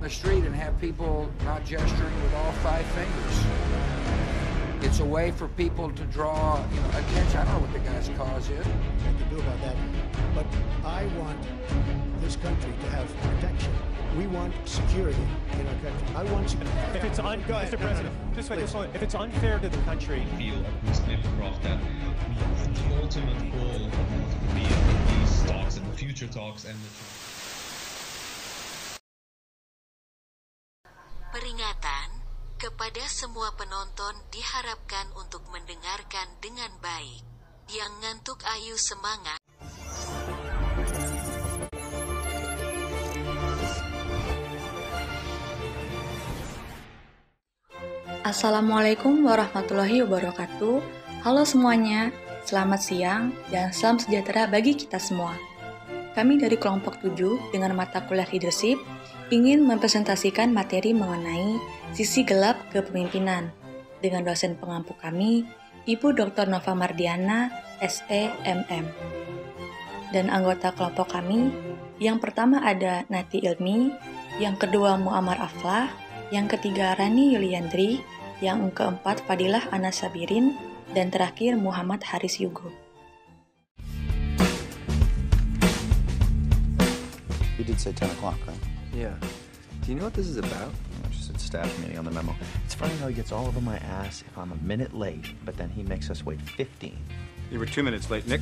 the street and have people not gesturing with all five fingers. It's a way for people to draw, attention. I don't know what the guy's cause is. Nothing to do about that. But I want this country to have protection. We want security in our country. I want security. If it's Mr. President, just wait this moment. If it's unfair to the country, feel Muslim that the ultimate goal of these talks and the future talks and the Peringatan kepada semua penonton diharapkan untuk mendengarkan dengan baik. Yang ngantuk ayu semangat. Assalamualaikum warahmatullahi wabarakatuh. Halo semuanya, selamat siang dan salam sejahtera bagi kita semua. Kami dari kelompok 7 dengan mata kuliah leadership ingin mempresentasikan materi mengenai sisi gelap kepemimpinan dengan dosen pengampu kami, Ibu Dr. Nova Mardiana, SE, MM. Dan anggota kelompok kami, yang pertama ada Nati Ilmi, yang kedua Muammar Aflah, yang ketiga Rani Yuliandri, yang keempat Fadilah Anas Sabirin, dan terakhir Muhammad Haris Yugo. You did say 10 o'clock, right? Yeah. Do you know what this is about? Just said staff meeting on the memo. It's funny how he gets all over my ass if I'm a minute late, but then he makes us wait 15. You were 2 minutes late, Nick.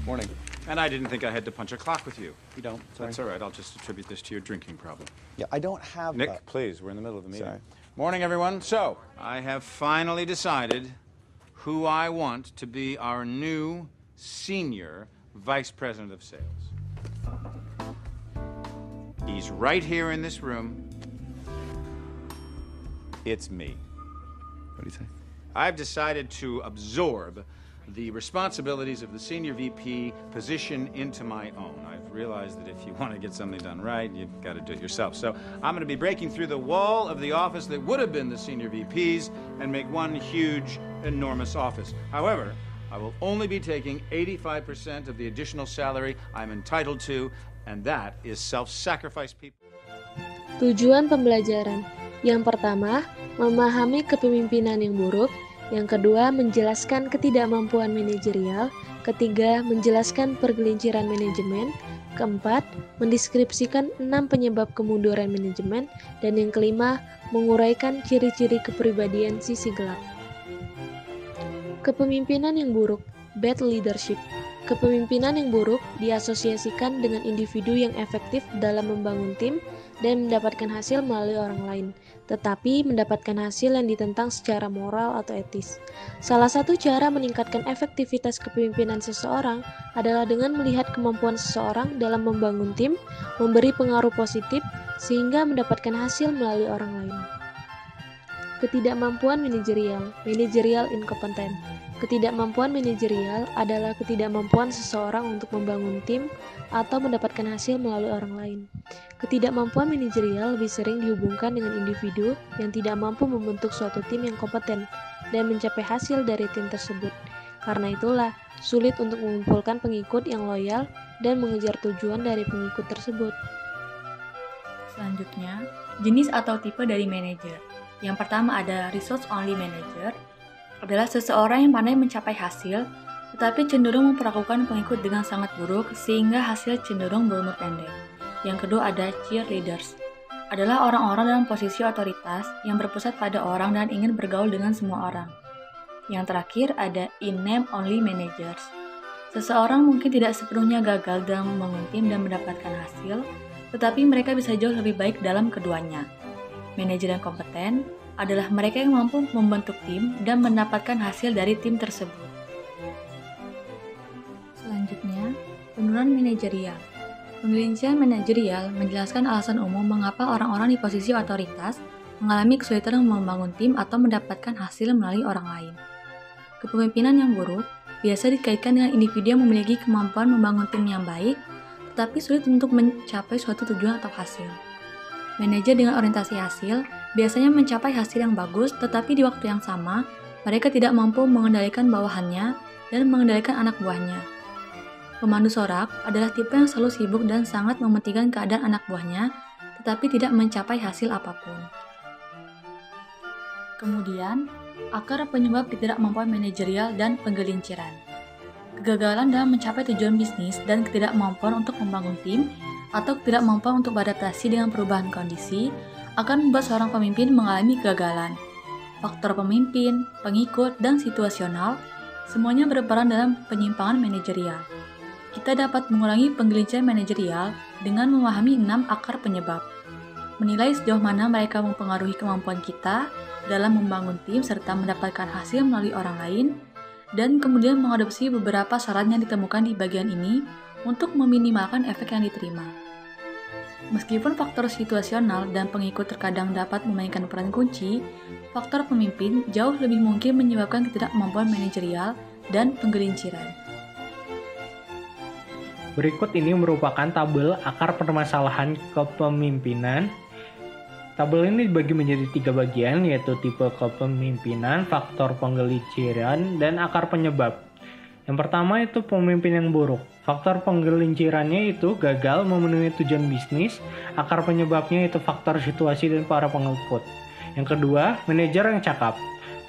Morning. And I didn't think I had to punch a clock with you. You don't. Sorry. That's all right. I'll just attribute this to your drinking problem. Yeah, I don't have... Nick, please. We're in the middle of the meeting. Sorry. Morning, everyone. So, I have finally decided who I want to be our new senior vice president of sales. He's right here in this room. It's me. What do you say? I've decided to absorb the responsibilities of the senior VP position into my own. I've realized that if you want to get something done right, you've got to do it yourself. So I'm going to be breaking through the wall of the office that would have been the senior VP's and make one huge, enormous office. However, I will only be taking 85% of the additional salary I'm entitled to, and that is self-sacrifice people. Tujuan pembelajaran. Yang pertama, memahami kepemimpinan yang buruk. Yang kedua, menjelaskan ketidakmampuan manajerial. Ketiga, menjelaskan pergelinciran manajemen. Keempat, mendeskripsikan 6 penyebab kemunduran manajemen. Dan yang kelima, menguraikan ciri-ciri kepribadian sisi gelap. Kepemimpinan yang buruk, bad leadership. Kepemimpinan yang buruk diasosiasikan dengan individu yang efektif dalam membangun tim dan mendapatkan hasil melalui orang lain, tetapi mendapatkan hasil yang ditentang secara moral atau etis. Salah satu cara meningkatkan efektivitas kepemimpinan seseorang adalah dengan melihat kemampuan seseorang dalam membangun tim, memberi pengaruh positif, sehingga mendapatkan hasil melalui orang lain. Ketidakmampuan manajerial, managerial incompetence. Ketidakmampuan manajerial adalah ketidakmampuan seseorang untuk membangun tim atau mendapatkan hasil melalui orang lain. Ketidakmampuan manajerial lebih sering dihubungkan dengan individu yang tidak mampu membentuk suatu tim yang kompeten dan mencapai hasil dari tim tersebut. Karena itulah, sulit untuk mengumpulkan pengikut yang loyal dan mengejar tujuan dari pengikut tersebut. Selanjutnya, jenis atau tipe dari manajer. Yang pertama ada results only manager, adalah seseorang yang pandai mencapai hasil, tetapi cenderung memperlakukan pengikut dengan sangat buruk sehingga hasil cenderung berumur pendek. Yang kedua ada cheerleaders, adalah orang-orang dalam posisi otoritas yang berpusat pada orang dan ingin bergaul dengan semua orang. Yang terakhir ada in-name only managers, seseorang mungkin tidak sepenuhnya gagal dalam membangun tim dan mendapatkan hasil, tetapi mereka bisa jauh lebih baik dalam keduanya. Manajer yang kompeten adalah mereka yang mampu membentuk tim dan mendapatkan hasil dari tim tersebut. Selanjutnya, penurunan manajerial. Penggelinciran manajerial menjelaskan alasan umum mengapa orang-orang di posisi otoritas mengalami kesulitan membangun tim atau mendapatkan hasil melalui orang lain. Kepemimpinan yang buruk biasa dikaitkan dengan individu yang memiliki kemampuan membangun tim yang baik, tetapi sulit untuk mencapai suatu tujuan atau hasil. Manajer dengan orientasi hasil biasanya mencapai hasil yang bagus, tetapi di waktu yang sama, mereka tidak mampu mengendalikan bawahannya dan mengendalikan anak buahnya. Pemandu sorak adalah tipe yang selalu sibuk dan sangat mementingkan keadaan anak buahnya, tetapi tidak mencapai hasil apapun. Kemudian, akar penyebab ketidakmampuan manajerial dan penggelinciran. Kegagalan dalam mencapai tujuan bisnis dan ketidakmampuan untuk membangun tim atau ketidakmampuan untuk beradaptasi dengan perubahan kondisi akan membuat seorang pemimpin mengalami kegagalan. Faktor pemimpin, pengikut, dan situasional semuanya berperan dalam penyimpangan manajerial. Kita dapat mengurangi penggelinciran manajerial dengan memahami 6 akar penyebab. Menilai sejauh mana mereka mempengaruhi kemampuan kita dalam membangun tim serta mendapatkan hasil melalui orang lain, dan kemudian mengadopsi beberapa saran yang ditemukan di bagian ini untuk meminimalkan efek yang diterima. Meskipun faktor situasional dan pengikut terkadang dapat memainkan peran kunci, faktor pemimpin jauh lebih mungkin menyebabkan ketidakmampuan manajerial dan penggelinciran. Berikut ini merupakan tabel akar permasalahan kepemimpinan. Tabel ini dibagi menjadi 3 bagian, yaitu tipe kepemimpinan, faktor penggelinciran, dan akar penyebab. Yang pertama itu pemimpin yang buruk. Faktor penggelincirannya itu gagal memenuhi tujuan bisnis, akar penyebabnya itu faktor situasi dan para pengikut. Yang kedua, manajer yang cakap.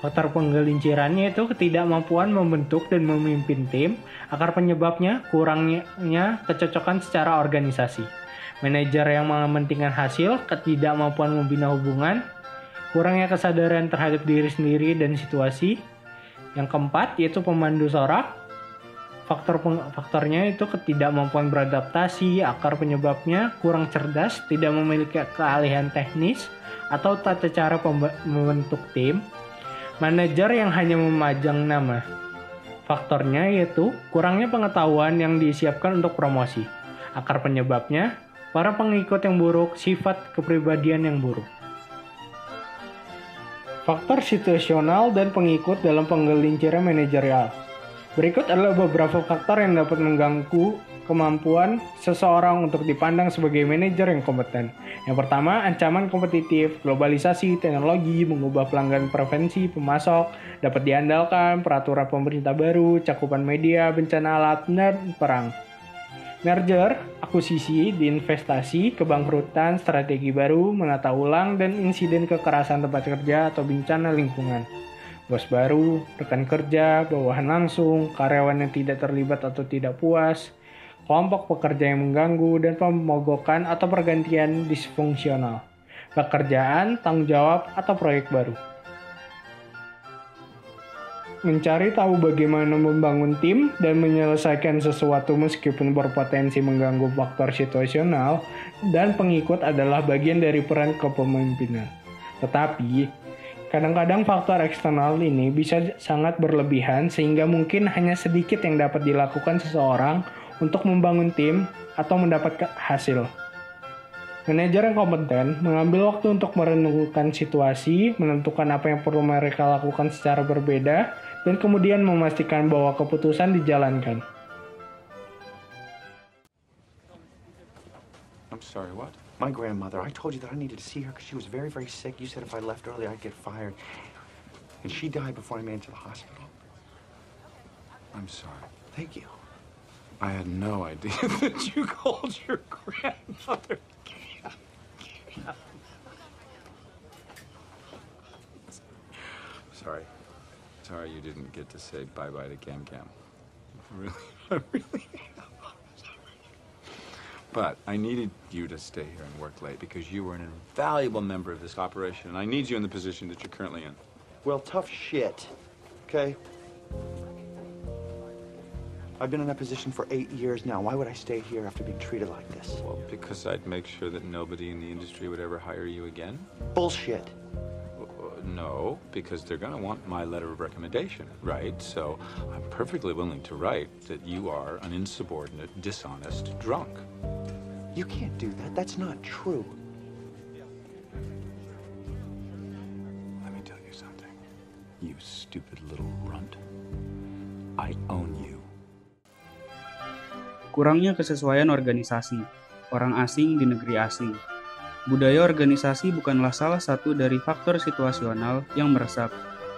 Faktor penggelincirannya itu ketidakmampuan membentuk dan memimpin tim, akar penyebabnya kurangnya kecocokan secara organisasi. Manajer yang mementingkan hasil, ketidakmampuan membina hubungan, kurangnya kesadaran terhadap diri sendiri dan situasi. Yang keempat yaitu pemandu sorak. Faktornya itu ketidakmampuan beradaptasi, akar penyebabnya kurang cerdas, tidak memiliki keahlian teknis, atau tata cara membentuk tim. Manajer yang hanya memajang nama. Faktornya yaitu kurangnya pengetahuan yang disiapkan untuk promosi. Akar penyebabnya, para pengikut yang buruk, sifat kepribadian yang buruk. Faktor situasional dan pengikut dalam penggelinciran manajerial. Berikut adalah beberapa faktor yang dapat mengganggu kemampuan seseorang untuk dipandang sebagai manajer yang kompeten. Yang pertama, ancaman kompetitif, globalisasi, teknologi, mengubah pelanggan preferensi pemasok, dapat diandalkan, peraturan pemerintah baru, cakupan media, bencana alat, dan perang. Merger, akuisisi, diinvestasi, kebangkrutan, strategi baru, menata ulang, dan insiden kekerasan tempat kerja atau bencana lingkungan. Bos baru, rekan kerja, bawahan langsung, karyawan yang tidak terlibat atau tidak puas, kelompok pekerja yang mengganggu, dan pemogokan atau pergantian disfungsional, pekerjaan, tanggung jawab, atau proyek baru. Mencari tahu bagaimana membangun tim dan menyelesaikan sesuatu meskipun berpotensi mengganggu faktor situasional dan pengikut adalah bagian dari peran kepemimpinan. Tetapi, kadang-kadang faktor eksternal ini bisa sangat berlebihan sehingga mungkin hanya sedikit yang dapat dilakukan seseorang untuk membangun tim atau mendapatkan hasil. Manajer yang kompeten mengambil waktu untuk merenungkan situasi, menentukan apa yang perlu mereka lakukan secara berbeda, dan kemudian memastikan bahwa keputusan dijalankan. I'm sorry, what? My grandmother. I told you that I needed to see her because she was very, very sick. You said if I left early, I'd get fired. And she died before I made it to the hospital. I'm sorry. Thank you. I had no idea that you called your grandmother. Sorry you didn't get to say bye-bye to Cam Cam. I really But I needed you to stay here and work late because you were an invaluable member of this operation, and I need you in the position that you're currently in. Well, tough shit, okay? I've been in that position for 8 years now. Why would I stay here after being treated like this? Well, because I'd make sure that nobody in the industry would ever hire you again. Bullshit. No, because they're going to want my letter of recommendation, right? So I'm perfectly willing to write that you are an insubordinate, dishonest drunk. You can't do that. That's not true. Let me tell you something. You stupid little runt. I own you. Kurangnya kesesuaian organisasi, orang asing di negeri asing. Budaya organisasi bukanlah salah satu dari faktor situasional yang meresap.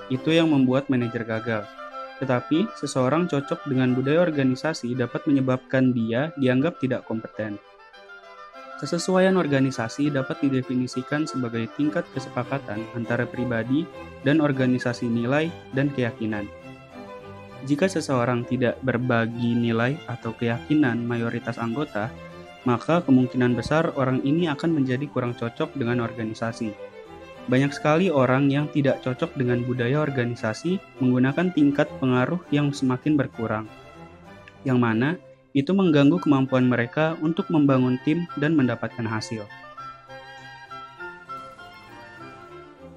Itu yang membuat manajer gagal. Tetapi, seseorang cocok dengan budaya organisasi dapat menyebabkan dia dianggap tidak kompeten. Kesesuaian organisasi dapat didefinisikan sebagai tingkat kesepakatan antara pribadi dan organisasi nilai dan keyakinan. Jika seseorang tidak berbagi nilai atau keyakinan mayoritas anggota, maka kemungkinan besar orang ini akan menjadi kurang cocok dengan organisasi. Banyak sekali orang yang tidak cocok dengan budaya organisasi menggunakan tingkat pengaruh yang semakin berkurang, yang mana itu mengganggu kemampuan mereka untuk membangun tim dan mendapatkan hasil.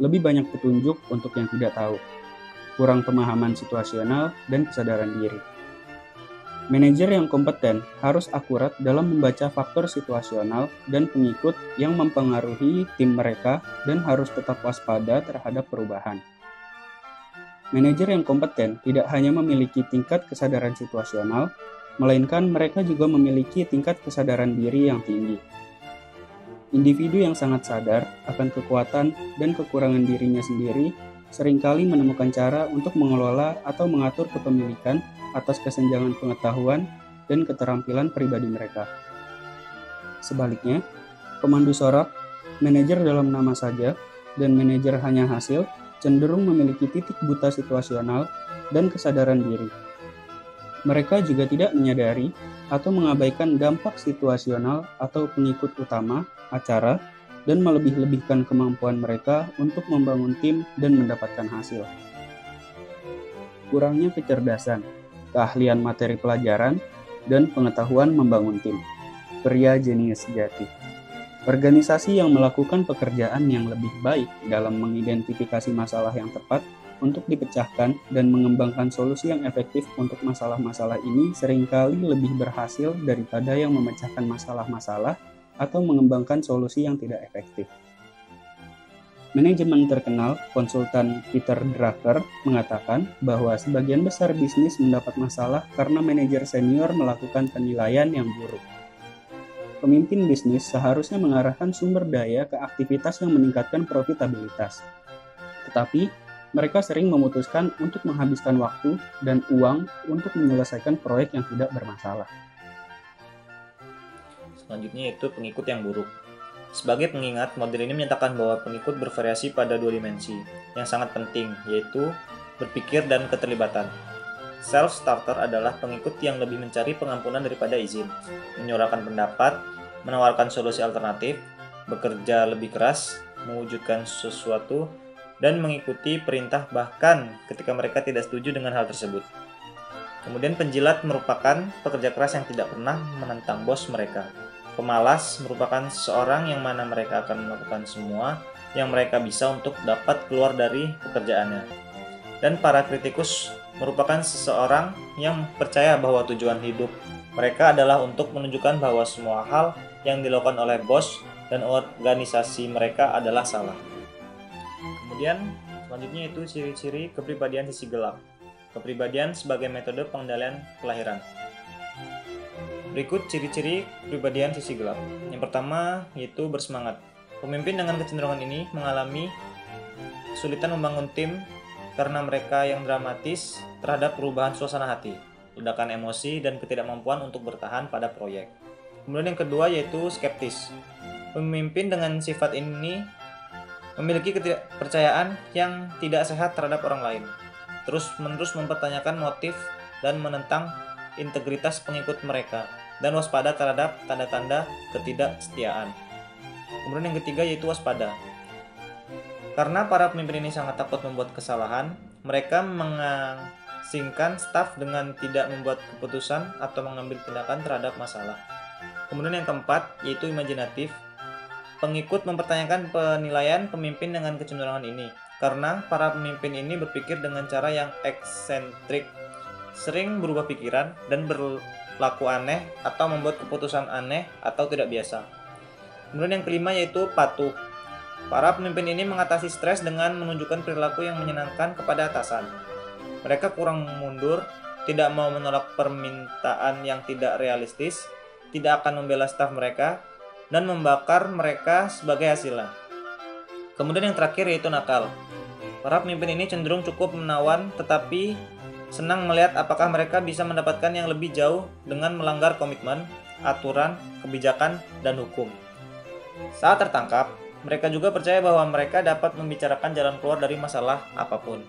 Lebih banyak petunjuk untuk yang tidak tahu, kurang pemahaman situasional dan kesadaran diri. Manajer yang kompeten harus akurat dalam membaca faktor situasional dan pengikut yang mempengaruhi tim mereka dan harus tetap waspada terhadap perubahan. Manajer yang kompeten tidak hanya memiliki tingkat kesadaran situasional, melainkan mereka juga memiliki tingkat kesadaran diri yang tinggi. Individu yang sangat sadar akan kekuatan dan kekurangan dirinya sendiri seringkali menemukan cara untuk mengelola atau mengatur kepemilikan atas kesenjangan pengetahuan dan keterampilan pribadi mereka. Sebaliknya, pemandu sorak, manajer dalam nama saja, dan manajer hanya hasil cenderung memiliki titik buta situasional dan kesadaran diri. Mereka juga tidak menyadari atau mengabaikan dampak situasional atau pengikut utama, acara, dan melebih-lebihkan kemampuan mereka untuk membangun tim dan mendapatkan hasil. Kurangnya kecerdasan, keahlian materi pelajaran, dan pengetahuan membangun tim. Pria jenius sejati. Organisasi yang melakukan pekerjaan yang lebih baik dalam mengidentifikasi masalah yang tepat untuk dipecahkan dan mengembangkan solusi yang efektif untuk masalah-masalah ini seringkali lebih berhasil daripada yang memecahkan masalah-masalah atau mengembangkan solusi yang tidak efektif. Manajemen terkenal, konsultan Peter Drucker, mengatakan bahwa sebagian besar bisnis mendapat masalah karena manajer senior melakukan penilaian yang buruk. Pemimpin bisnis seharusnya mengarahkan sumber daya ke aktivitas yang meningkatkan profitabilitas. Tetapi, mereka sering memutuskan untuk menghabiskan waktu dan uang untuk menyelesaikan proyek yang tidak bermasalah. Selanjutnya itu pengikut yang buruk. Sebagai pengingat, model ini menyatakan bahwa pengikut bervariasi pada dua dimensi yang sangat penting, yaitu berpikir dan keterlibatan. Self-starter adalah pengikut yang lebih mencari pengampunan daripada izin, menyuarakan pendapat, menawarkan solusi alternatif, bekerja lebih keras, mewujudkan sesuatu, dan mengikuti perintah bahkan ketika mereka tidak setuju dengan hal tersebut. Kemudian penjilat merupakan pekerja keras yang tidak pernah menentang bos mereka. Pemalas merupakan seseorang yang mana mereka akan melakukan semua yang mereka bisa untuk dapat keluar dari pekerjaannya. Dan para kritikus merupakan seseorang yang percaya bahwa tujuan hidup mereka adalah untuk menunjukkan bahwa semua hal yang dilakukan oleh bos dan organisasi mereka adalah salah. Kemudian selanjutnya itu ciri-ciri kepribadian sisi gelap. Kepribadian sebagai metode pengendalian kelahiran. Berikut ciri-ciri kepribadian sisi gelap. Yang pertama yaitu bersemangat. Pemimpin dengan kecenderungan ini mengalami kesulitan membangun tim karena mereka yang dramatis terhadap perubahan suasana hati, ledakan emosi, dan ketidakmampuan untuk bertahan pada proyek. Kemudian yang kedua yaitu skeptis. Pemimpin dengan sifat ini memiliki ketidakpercayaan yang tidak sehat terhadap orang lain, terus-menerus mempertanyakan motif dan menentang integritas pengikut mereka, dan waspada terhadap tanda-tanda ketidaksetiaan. Kemudian yang ketiga yaitu waspada. Karena para pemimpin ini sangat takut membuat kesalahan, mereka mengasingkan staf dengan tidak membuat keputusan atau mengambil tindakan terhadap masalah. Kemudian yang keempat yaitu imajinatif. Pengikut mempertanyakan penilaian pemimpin dengan kecenderungan ini, karena para pemimpin ini berpikir dengan cara yang eksentrik, sering berubah pikiran dan berlaku aneh atau membuat keputusan aneh atau tidak biasa. Kemudian yang kelima yaitu patuh. Para pemimpin ini mengatasi stres dengan menunjukkan perilaku yang menyenangkan kepada atasan. Mereka kurang mundur, tidak mau menolak permintaan yang tidak realistis, tidak akan membela staf mereka, dan membakar mereka sebagai hasilnya. Kemudian yang terakhir yaitu nakal. Para pemimpin ini cenderung cukup menawan tetapi senang melihat apakah mereka bisa mendapatkan yang lebih jauh dengan melanggar komitmen, aturan, kebijakan, dan hukum. Saat tertangkap, mereka juga percaya bahwa mereka dapat membicarakan jalan keluar dari masalah apapun.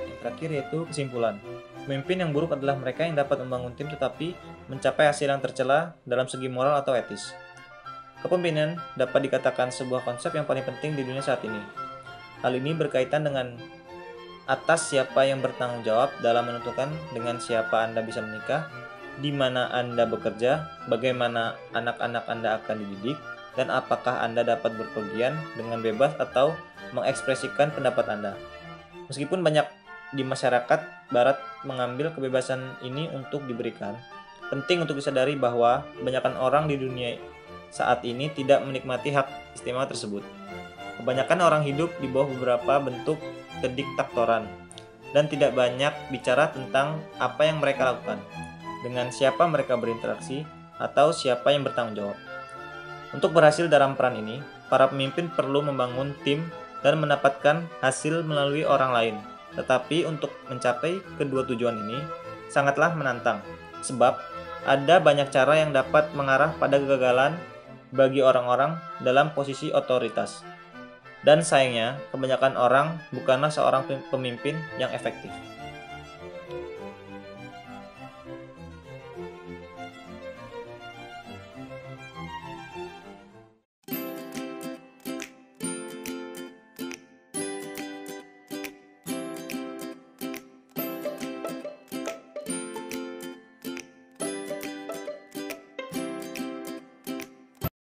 Yang terakhir yaitu kesimpulan. Pemimpin yang buruk adalah mereka yang dapat membangun tim tetapi mencapai hasil yang tercela dalam segi moral atau etis. Kepemimpinan dapat dikatakan sebuah konsep yang paling penting di dunia saat ini. Hal ini berkaitan dengan atas siapa yang bertanggung jawab dalam menentukan dengan siapa Anda bisa menikah, di mana Anda bekerja, bagaimana anak-anak Anda akan dididik, dan apakah Anda dapat berpergian dengan bebas atau mengekspresikan pendapat Anda. Meskipun banyak di masyarakat Barat mengambil kebebasan ini untuk diberikan, penting untuk disadari bahwa kebanyakan orang di dunia saat ini tidak menikmati hak istimewa tersebut. Kebanyakan orang hidup di bawah beberapa bentuk kediktatoran dan tidak banyak bicara tentang apa yang mereka lakukan, dengan siapa mereka berinteraksi, atau siapa yang bertanggung jawab. Untuk berhasil dalam peran ini, para pemimpin perlu membangun tim dan mendapatkan hasil melalui orang lain. Tetapi untuk mencapai kedua tujuan ini sangatlah menantang, sebab ada banyak cara yang dapat mengarah pada kegagalan bagi orang-orang dalam posisi otoritas. Dan sayangnya, kebanyakan orang bukanlah seorang pemimpin yang efektif.